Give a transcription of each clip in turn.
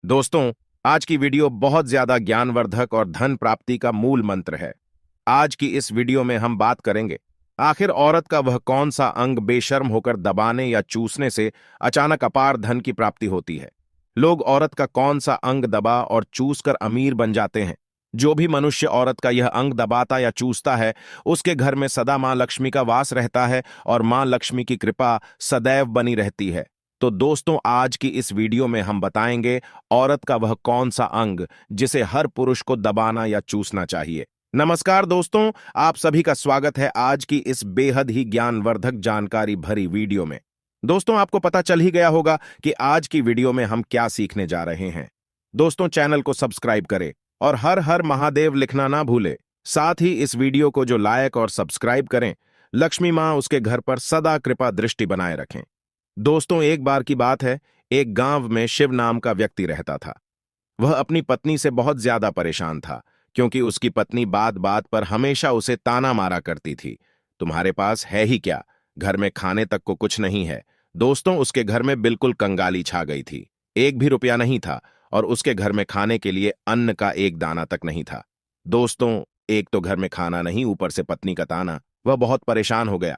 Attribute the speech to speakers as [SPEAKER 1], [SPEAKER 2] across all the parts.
[SPEAKER 1] दोस्तों, आज की वीडियो बहुत ज्यादा ज्ञानवर्धक और धन प्राप्ति का मूल मंत्र है। आज की इस वीडियो में हम बात करेंगे आखिर औरत का वह कौन सा अंग बेशर्म होकर दबाने या चूसने से अचानक अपार धन की प्राप्ति होती है। लोग औरत का कौन सा अंग दबा और चूस कर अमीर बन जाते हैं। जो भी मनुष्य औरत का यह अंग दबाता या चूसता है, उसके घर में सदा मां लक्ष्मी का वास रहता है और मां लक्ष्मी की कृपा सदैव बनी रहती है। तो दोस्तों, आज की इस वीडियो में हम बताएंगे औरत का वह कौन सा अंग जिसे हर पुरुष को दबाना या चूसना चाहिए। नमस्कार दोस्तों, आप सभी का स्वागत है आज की इस बेहद ही ज्ञानवर्धक जानकारी भरी वीडियो में। दोस्तों, आपको पता चल ही गया होगा कि आज की वीडियो में हम क्या सीखने जा रहे हैं। दोस्तों, चैनल को सब्सक्राइब करें और हर हर महादेव लिखना ना भूले। साथ ही इस वीडियो को जो लाइक और सब्सक्राइब करें, लक्ष्मी मां उसके घर पर सदा कृपा दृष्टि बनाए रखें। दोस्तों, एक बार की बात है, एक गांव में शिव नाम का व्यक्ति रहता था। वह अपनी पत्नी से बहुत ज्यादा परेशान था, क्योंकि उसकी पत्नी बात बात पर हमेशा उसे ताना मारा करती थी। तुम्हारे पास है ही क्या, घर में खाने तक को कुछ नहीं है। दोस्तों, उसके घर में बिल्कुल कंगाली छा गई थी। एक भी रुपया नहीं था और उसके घर में खाने के लिए अन्न का एक दाना तक नहीं था। दोस्तों, एक तो घर में खाना नहीं, ऊपर से पत्नी का ताना। वह बहुत परेशान हो गया।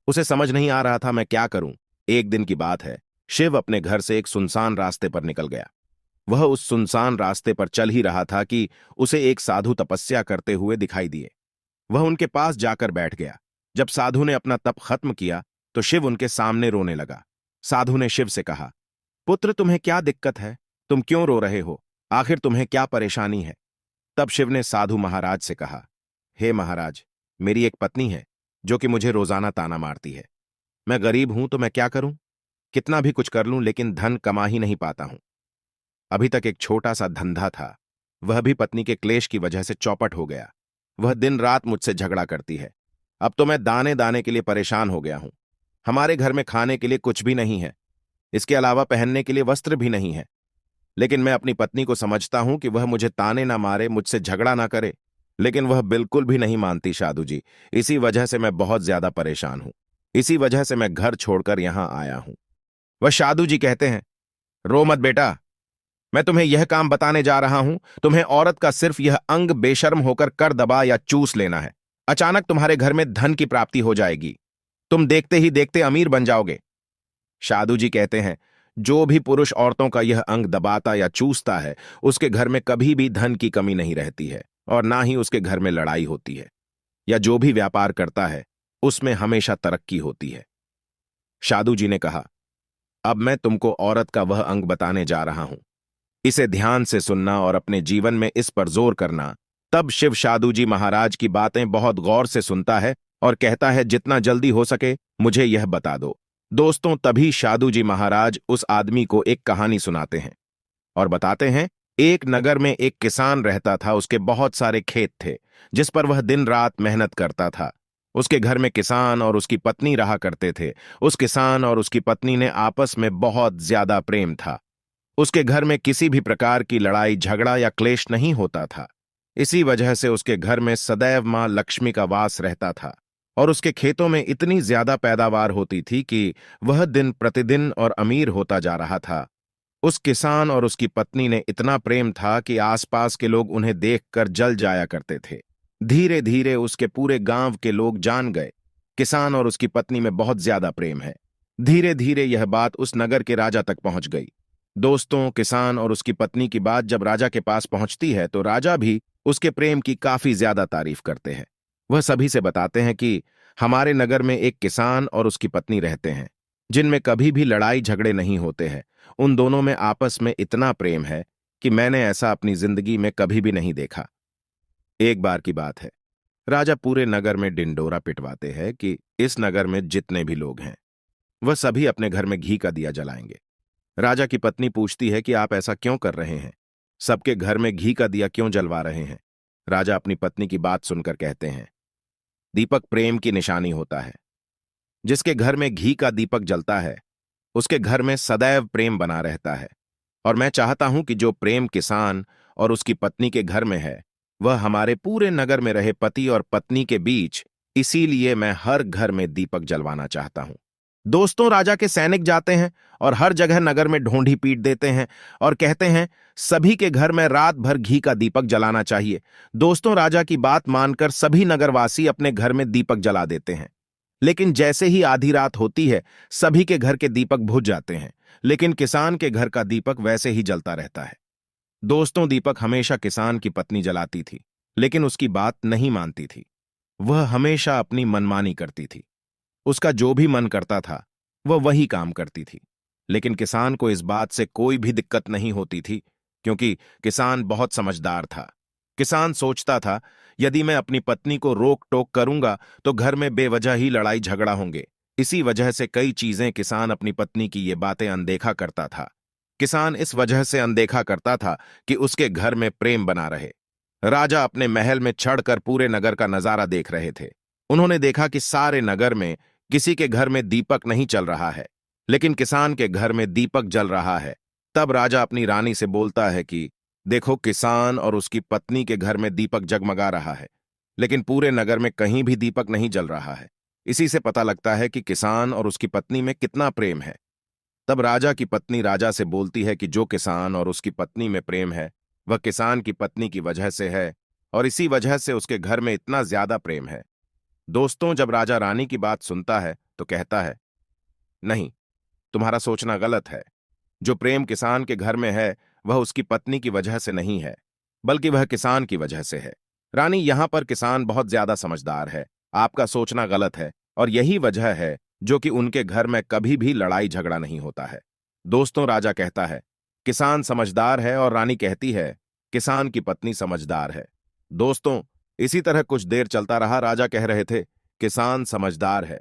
[SPEAKER 1] उसे समझ नहीं आ रहा था मैं क्या करूं। एक दिन की बात है, शिव अपने घर से एक सुनसान रास्ते पर निकल गया। वह उस सुनसान रास्ते पर चल ही रहा था कि उसे एक साधु तपस्या करते हुए दिखाई दिए। वह उनके पास जाकर बैठ गया। जब साधु ने अपना तप खत्म किया तो शिव उनके सामने रोने लगा। साधु ने शिव से कहा, पुत्र, तुम्हें क्या दिक्कत है? तुम क्यों रो रहे हो? आखिर तुम्हें क्या परेशानी है? तब शिव ने साधु महाराज से कहा, हे महाराज, मेरी एक पत्नी है जो कि मुझे रोजाना ताना मारती है। मैं गरीब हूं तो मैं क्या करूं? कितना भी कुछ कर लूं लेकिन धन कमा ही नहीं पाता हूं। अभी तक एक छोटा सा धंधा था, वह भी पत्नी के क्लेश की वजह से चौपट हो गया। वह दिन रात मुझसे झगड़ा करती है। अब तो मैं दाने दाने के लिए परेशान हो गया हूं। हमारे घर में खाने के लिए कुछ भी नहीं है, इसके अलावा पहनने के लिए वस्त्र भी नहीं है। लेकिन मैं अपनी पत्नी को समझता हूं कि वह मुझे ताने ना मारे, मुझसे झगड़ा ना करे, लेकिन वह बिल्कुल भी नहीं मानती साधु जी। इसी वजह से मैं बहुत ज्यादा परेशान हूं। इसी वजह से मैं घर छोड़कर यहां आया हूं। वह साधु जी कहते हैं, रो मत बेटा, मैं तुम्हें यह काम बताने जा रहा हूं। तुम्हें औरत का सिर्फ यह अंग बेशर्म होकर कर दबा या चूस लेना है। अचानक तुम्हारे घर में धन की प्राप्ति हो जाएगी। तुम देखते ही देखते अमीर बन जाओगे। साधु जी कहते हैं, जो भी पुरुष औरतों का यह अंग दबाता या चूसता है, उसके घर में कभी भी धन की कमी नहीं रहती है और ना ही उसके घर में लड़ाई होती है, या जो भी व्यापार करता है उसमें हमेशा तरक्की होती है। साधु जी ने कहा, अब मैं तुमको औरत का वह अंग बताने जा रहा हूं। इसे ध्यान से सुनना और अपने जीवन में इस पर जोर करना। तब शिव साधु जी महाराज की बातें बहुत गौर से सुनता है और कहता है, जितना जल्दी हो सके मुझे यह बता दो। दोस्तों, तभी साधु जी महाराज उस आदमी को एक कहानी सुनाते हैं और बताते हैं, एक नगर में एक किसान रहता था। उसके बहुत सारे खेत थे जिस पर वह दिन रात मेहनत करता था। उसके घर में किसान और उसकी पत्नी रहा करते थे। उस किसान और उसकी पत्नी ने आपस में बहुत ज्यादा प्रेम था। उसके घर में किसी भी प्रकार की लड़ाई झगड़ा या क्लेश नहीं होता था। इसी वजह से उसके घर में सदैव मां लक्ष्मी का वास रहता था और उसके खेतों में इतनी ज्यादा पैदावार होती थी कि वह दिन प्रतिदिन और अमीर होता जा रहा था। उस किसान और उसकी पत्नी ने इतना प्रेम था कि आसपास के लोग उन्हें देखकर जल जाया करते थे। धीरे धीरे उसके पूरे गांव के लोग जान गए, किसान और उसकी पत्नी में बहुत ज्यादा प्रेम है। धीरे धीरे यह बात उस नगर के राजा तक पहुंच गई। दोस्तों, किसान और उसकी पत्नी की बात जब राजा के पास पहुंचती है तो राजा भी उसके प्रेम की काफी ज्यादा तारीफ करते हैं। वह सभी से बताते हैं कि हमारे नगर में एक किसान और उसकी पत्नी रहते हैं जिनमें कभी भी लड़ाई झगड़े नहीं होते हैं। उन दोनों में आपस में इतना प्रेम है कि मैंने ऐसा अपनी जिंदगी में कभी भी नहीं देखा। एक बार की बात है, राजा पूरे नगर में डिंडोरा पिटवाते हैं कि इस नगर में जितने भी लोग हैं वह सभी अपने घर में घी का दिया जलाएंगे। राजा की पत्नी पूछती है कि आप ऐसा क्यों कर रहे हैं? सबके घर में घी का दिया क्यों जलवा रहे हैं? राजा अपनी पत्नी की बात सुनकर कहते हैं, दीपक प्रेम की निशानी होता है। जिसके घर में घी का दीपक जलता है उसके घर में सदैव प्रेम बना रहता है। और मैं चाहता हूं कि जो प्रेम किसान और उसकी पत्नी के घर में है वह हमारे पूरे नगर में रहे, पति और पत्नी के बीच। इसीलिए मैं हर घर में दीपक जलवाना चाहता हूं। दोस्तों, राजा के सैनिक जाते हैं और हर जगह नगर में ढोंढी पीट देते हैं और कहते हैं सभी के घर में रात भर घी का दीपक जलाना चाहिए। दोस्तों, राजा की बात मानकर सभी नगरवासी अपने घर में दीपक जला देते हैं। लेकिन जैसे ही आधी रात होती है, सभी के घर के दीपक बुझ जाते हैं, लेकिन किसान के घर का दीपक वैसे ही जलता रहता है। दोस्तों, दीपक हमेशा किसान की पत्नी जलाती थी, लेकिन उसकी बात नहीं मानती थी। वह हमेशा अपनी मनमानी करती थी। उसका जो भी मन करता था वह वही काम करती थी। लेकिन किसान को इस बात से कोई भी दिक्कत नहीं होती थी, क्योंकि किसान बहुत समझदार था। किसान सोचता था, यदि मैं अपनी पत्नी को रोक टोक करूंगा तो घर में बेवजह ही लड़ाई झगड़ा होंगे। इसी वजह से कई चीजें किसान अपनी पत्नी की ये बातें अनदेखा करता था। किसान इस वजह से अनदेखा करता था कि उसके घर में प्रेम बना रहे। राजा अपने महल में चढ़कर पूरे नगर का नजारा देख रहे थे। उन्होंने देखा कि सारे नगर में किसी के घर में दीपक नहीं चल रहा है, लेकिन किसान के घर में दीपक जल रहा है। तब राजा अपनी रानी से बोलता है कि देखो, किसान और उसकी पत्नी के घर में दीपक जगमगा रहा है, लेकिन पूरे नगर में कहीं भी दीपक नहीं जल रहा है। इसी से पता लगता है कि किसान और उसकी पत्नी में कितना प्रेम है। तब राजा की पत्नी राजा से बोलती है कि जो किसान और उसकी पत्नी में प्रेम है वह किसान की पत्नी की वजह से है, और इसी वजह से उसके घर में इतना ज्यादा प्रेम है। दोस्तों, जब राजा रानी की बात सुनता है तो कहता है, नहीं, तुम्हारा सोचना गलत है। जो प्रेम किसान के घर में है वह उसकी पत्नी की वजह से नहीं है, बल्कि वह किसान की वजह से है। रानी, यहां पर किसान बहुत ज्यादा समझदार है। आपका सोचना गलत है, और यही वजह है जो कि उनके घर में कभी भी लड़ाई झगड़ा नहीं होता है। दोस्तों, राजा कहता है किसान समझदार है, और रानी कहती है किसान की पत्नी समझदार है। दोस्तों, इसी तरह कुछ देर चलता रहा। राजा कह रहे थे किसान समझदार है,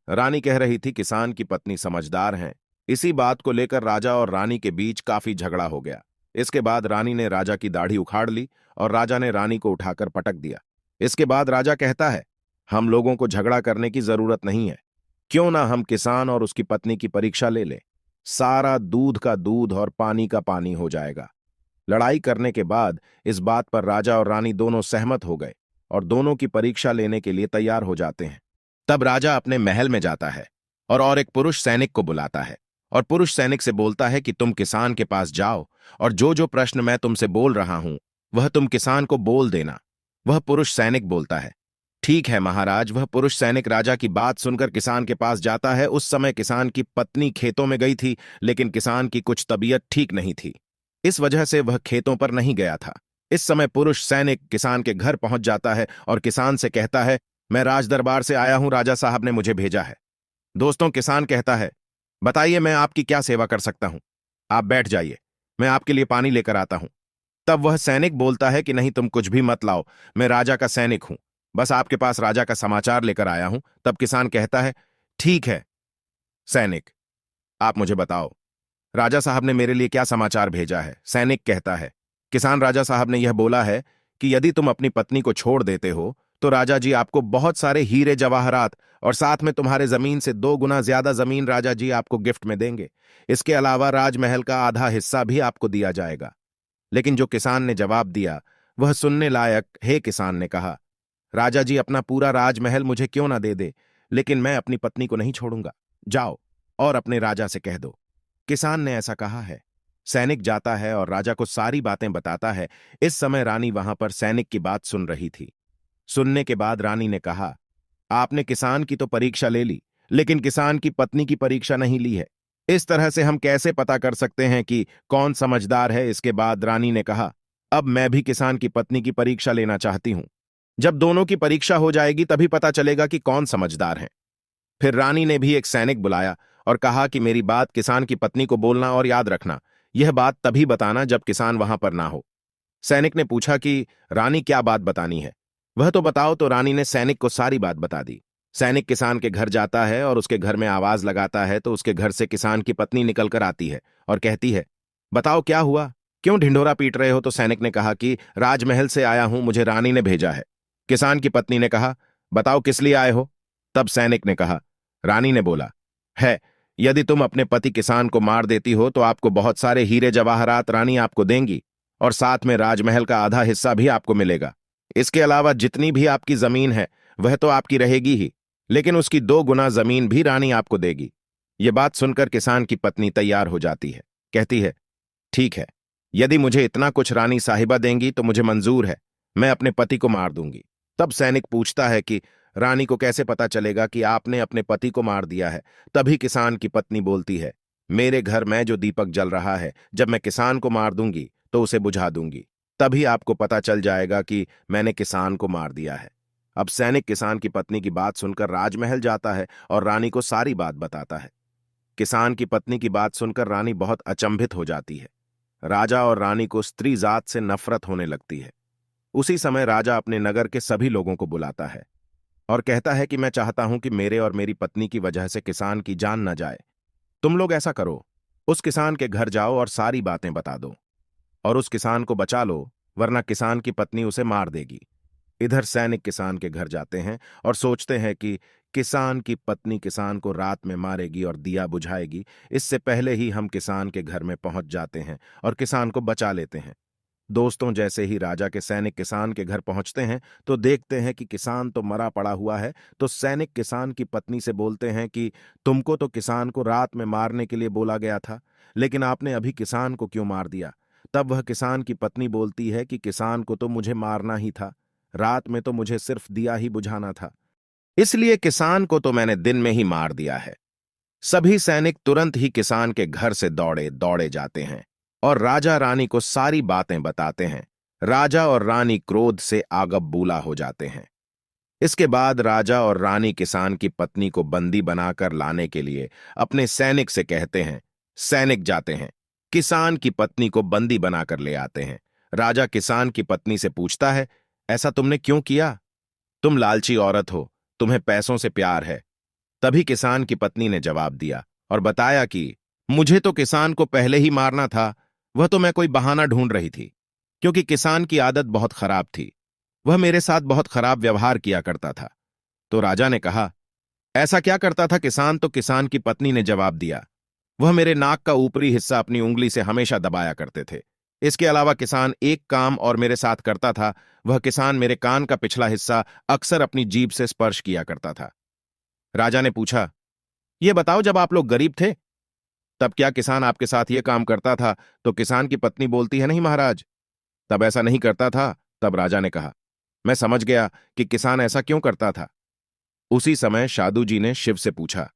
[SPEAKER 1] रानी कह रही थी किसान की पत्नी समझदार है। इसी बात को लेकर राजा और रानी के बीच काफी झगड़ा हो गया। इसके बाद रानी ने राजा की दाढ़ी उखाड़ ली और राजा ने रानी को उठाकर पटक दिया। इसके बाद राजा कहता है, हम लोगों को झगड़ा करने की जरूरत नहीं है। क्यों ना हम किसान और उसकी पत्नी की परीक्षा ले लें। सारा दूध का दूध और पानी का पानी हो जाएगा। लड़ाई करने के बाद इस बात पर राजा और रानी दोनों सहमत हो गए और दोनों की परीक्षा लेने के लिए तैयार हो जाते हैं। तब राजा अपने महल में जाता है और एक पुरुष सैनिक को बुलाता है और पुरुष सैनिक से बोलता है कि तुम किसान के पास जाओ और जो जो प्रश्न मैं तुमसे बोल रहा हूं वह तुम किसान को बोल देना। वह पुरुष सैनिक बोलता है, ठीक है महाराज। वह पुरुष सैनिक राजा की बात सुनकर किसान के पास जाता है। उस समय किसान की पत्नी खेतों में गई थी, लेकिन किसान की कुछ तबीयत ठीक नहीं थी, इस वजह से वह खेतों पर नहीं गया था। इस समय पुरुष सैनिक किसान के घर पहुंच जाता है और किसान से कहता है, मैं राजदरबार से आया हूं, राजा साहब ने मुझे भेजा है। दोस्तों, किसान कहता है, बताइए मैं आपकी क्या सेवा कर सकता हूं। आप बैठ जाइए, मैं आपके लिए पानी लेकर आता हूं। तब वह सैनिक बोलता है कि नहीं, तुम कुछ भी मत लाओ, मैं राजा का सैनिक हूं, बस आपके पास राजा का समाचार लेकर आया हूं। तब किसान कहता है, ठीक है सैनिक, आप मुझे बताओ, राजा साहब ने मेरे लिए क्या समाचार भेजा है। सैनिक कहता है, किसान, राजा साहब ने यह बोला है कि यदि तुम अपनी पत्नी को छोड़ देते हो तो राजा जी आपको बहुत सारे हीरे जवाहरात और साथ में तुम्हारे जमीन से 2 गुना ज्यादा जमीन राजा जी आपको गिफ्ट में देंगे। इसके अलावा राजमहल का आधा हिस्सा भी आपको दिया जाएगा। लेकिन जो किसान ने जवाब दिया वह सुनने लायक। हे किसान ने कहा, राजा जी अपना पूरा राजमहल मुझे क्यों ना दे दे, लेकिन मैं अपनी पत्नी को नहीं छोड़ूंगा। जाओ और अपने राजा से कह दो। किसान ने ऐसा कहा है। सैनिक जाता है और राजा को सारी बातें बताता है। इस समय रानी वहां पर सैनिक की बात सुन रही थी। सुनने के बाद रानी ने कहा, आपने किसान की तो परीक्षा ले ली, लेकिन किसान की पत्नी की परीक्षा नहीं ली है। इस तरह से हम कैसे पता कर सकते हैं कि कौन समझदार है। इसके बाद रानी ने कहा, अब मैं भी किसान की पत्नी की परीक्षा लेना चाहती हूं। जब दोनों की परीक्षा हो जाएगी तभी पता चलेगा कि कौन समझदार है। फिर रानी ने भी एक सैनिक बुलाया और कहा कि मेरी बात किसान की पत्नी को बोलना और याद रखना, यह बात तभी बताना जब किसान वहां पर ना हो। सैनिक ने पूछा कि रानी क्या बात बतानी है, वह तो बताओ। तो रानी ने सैनिक को सारी बात बता दी। सैनिक किसान के घर जाता है और उसके घर में आवाज लगाता है तो उसके घर से किसान की पत्नी निकलकर आती है और कहती है, बताओ क्या हुआ, क्यों ढिंढोरा पीट रहे हो। तो सैनिक ने कहा कि राजमहल से आया हूं, मुझे रानी ने भेजा है। किसान की पत्नी ने कहा, बताओ किस लिए आए हो। तब सैनिक ने कहा, रानी ने बोला है, यदि तुम अपने पति किसान को मार देती हो तो आपको बहुत सारे हीरे जवाहरात रानी आपको देंगी और साथ में राजमहल का आधा हिस्सा भी आपको मिलेगा। इसके अलावा जितनी भी आपकी जमीन है वह तो आपकी रहेगी ही, लेकिन उसकी 2 गुना जमीन भी रानी आपको देगी। ये बात सुनकर किसान की पत्नी तैयार हो जाती है। कहती है, ठीक है, यदि मुझे इतना कुछ रानी साहिबा देंगी तो मुझे मंजूर है, मैं अपने पति को मार दूंगी। तब सैनिक पूछता है कि रानी को कैसे पता चलेगा कि आपने अपने पति को मार दिया है। तभी किसान की पत्नी बोलती है, मेरे घर में जो दीपक जल रहा है, जब मैं किसान को मार दूंगी तो उसे बुझा दूंगी, तभी आपको पता चल जाएगा कि मैंने किसान को मार दिया है। अब सैनिक किसान की पत्नी की बात सुनकर राजमहल जाता है और रानी को सारी बात बताता है। किसान की पत्नी की बात सुनकर रानी बहुत अचंभित हो जाती है। राजा और रानी को स्त्री जात से नफरत होने लगती है। उसी समय राजा अपने नगर के सभी लोगों को बुलाता है और कहता है कि मैं चाहता हूं कि मेरे और मेरी पत्नी की वजह से किसान की जान न जाए। तुम लोग ऐसा करो, उस किसान के घर जाओ और सारी बातें बता दो और उस किसान को बचा लो, वरना किसान की पत्नी उसे मार देगी। इधर सैनिक किसान के घर जाते हैं और सोचते हैं कि किसान की पत्नी किसान को रात में मारेगी और दिया बुझाएगी। इससे पहले ही हम किसान के घर में पहुंच जाते हैं और किसान को बचा लेते हैं। दोस्तों, जैसे ही राजा के सैनिक किसान के घर पहुंचते हैं तो देखते हैं कि किसान तो मरा पड़ा हुआ है। तो सैनिक किसान की पत्नी से बोलते हैं कि तुमको तो किसान को रात में मारने के लिए बोला गया था, लेकिन आपने अभी किसान को क्यों मार दिया? तब वह किसान की पत्नी बोलती है कि किसान को तो मुझे मारना ही था, रात में तो मुझे सिर्फ दिया ही बुझाना था, इसलिए किसान को तो मैंने दिन में ही मार दिया है। सभी सैनिक तुरंत ही किसान के घर से दौड़े दौड़े जाते हैं और राजा रानी को सारी बातें बताते हैं। राजा और रानी क्रोध से आगबबूला हो जाते हैं। इसके बाद राजा और रानी किसान की पत्नी को बंदी बनाकर लाने के लिए अपने सैनिक से कहते हैं। सैनिक जाते हैं, किसान की पत्नी को बंदी बनाकर ले आते हैं। राजा किसान की पत्नी से पूछता है, ऐसा तुमने क्यों किया? तुम लालची औरत हो, तुम्हें पैसों से प्यार है। तभी किसान की पत्नी ने जवाब दिया और बताया कि मुझे तो किसान को पहले ही मारना था, वह तो मैं कोई बहाना ढूंढ रही थी, क्योंकि किसान की आदत बहुत खराब थी, वह मेरे साथ बहुत खराब व्यवहार किया करता था। तो राजा ने कहा, ऐसा क्या करता था किसान? तो किसान की पत्नी ने जवाब दिया, वह मेरे नाक का ऊपरी हिस्सा अपनी उंगली से हमेशा दबाया करते थे। इसके अलावा किसान एक काम और मेरे साथ करता था, वह किसान मेरे कान का पिछला हिस्सा अक्सर अपनी जीभ से स्पर्श किया करता था। राजा ने पूछा, यह बताओ, जब आप लोग गरीब थे तब क्या किसान आपके साथ यह काम करता था? तो किसान की पत्नी बोलती है, नहीं महाराज, तब ऐसा नहीं करता था। तब राजा ने कहा, मैं समझ गया कि किसान ऐसा क्यों करता था। उसी समय शादू जी ने शिव से पूछा,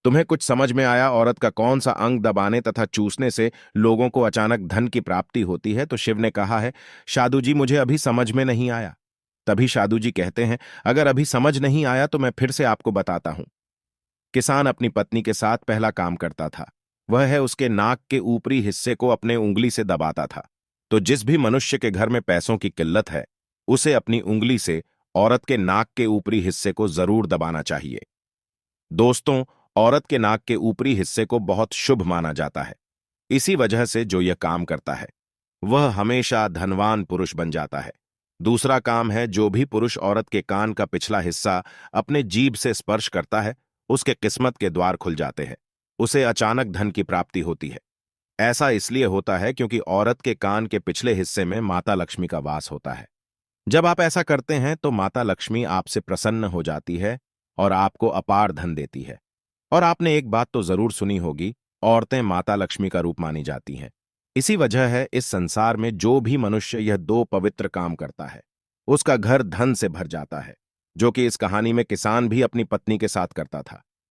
[SPEAKER 1] तुम्हें कुछ समझ में आया औरत का कौन सा अंग दबाने तथा चूसने से लोगों को अचानक धन की प्राप्ति होती है? तो शिव ने कहा है, शादू जी, मुझे अभी समझ में नहीं आया। तभी शादू जी कहते हैं, अगर अभी समझ नहीं आया तो मैं फिर से आपको बताता हूं। किसान अपनी पत्नी के साथ पहला काम करता था, वह है उसके नाक के ऊपरी हिस्से को अपने उंगली से दबाता था। तो जिस भी मनुष्य के घर में पैसों की किल्लत है, उसे अपनी उंगली से औरत के नाक के ऊपरी हिस्से को जरूर दबाना चाहिए। दोस्तों, औरत के नाक के ऊपरी हिस्से को बहुत शुभ माना जाता है। इसी वजह से जो यह काम करता है वह हमेशा धनवान पुरुष बन जाता है। दूसरा काम है, जो भी पुरुष औरत के कान का पिछला हिस्सा अपने जीभ से स्पर्श करता है, उसके किस्मत के द्वार खुल जाते हैं, उसे अचानक धन की प्राप्ति होती है। ऐसा इसलिए होता है क्योंकि औरत के कान के पिछले हिस्से में माता लक्ष्मी का वास होता है। जब आप ऐसा करते हैं तो माता लक्ष्मी आपसे प्रसन्न हो जाती है और आपको अपार धन देती है। और आपने एक बात तो जरूर सुनी होगी, औरतें माता लक्ष्मी का रूप मानी जाती हैं। इसी वजह है इस संसार में जो भी मनुष्य यह दो पवित्र काम करता है, उसका घर धन से भर जाता है, जो कि इस कहानी में किसान भी अपनी पत्नी के साथ करता था।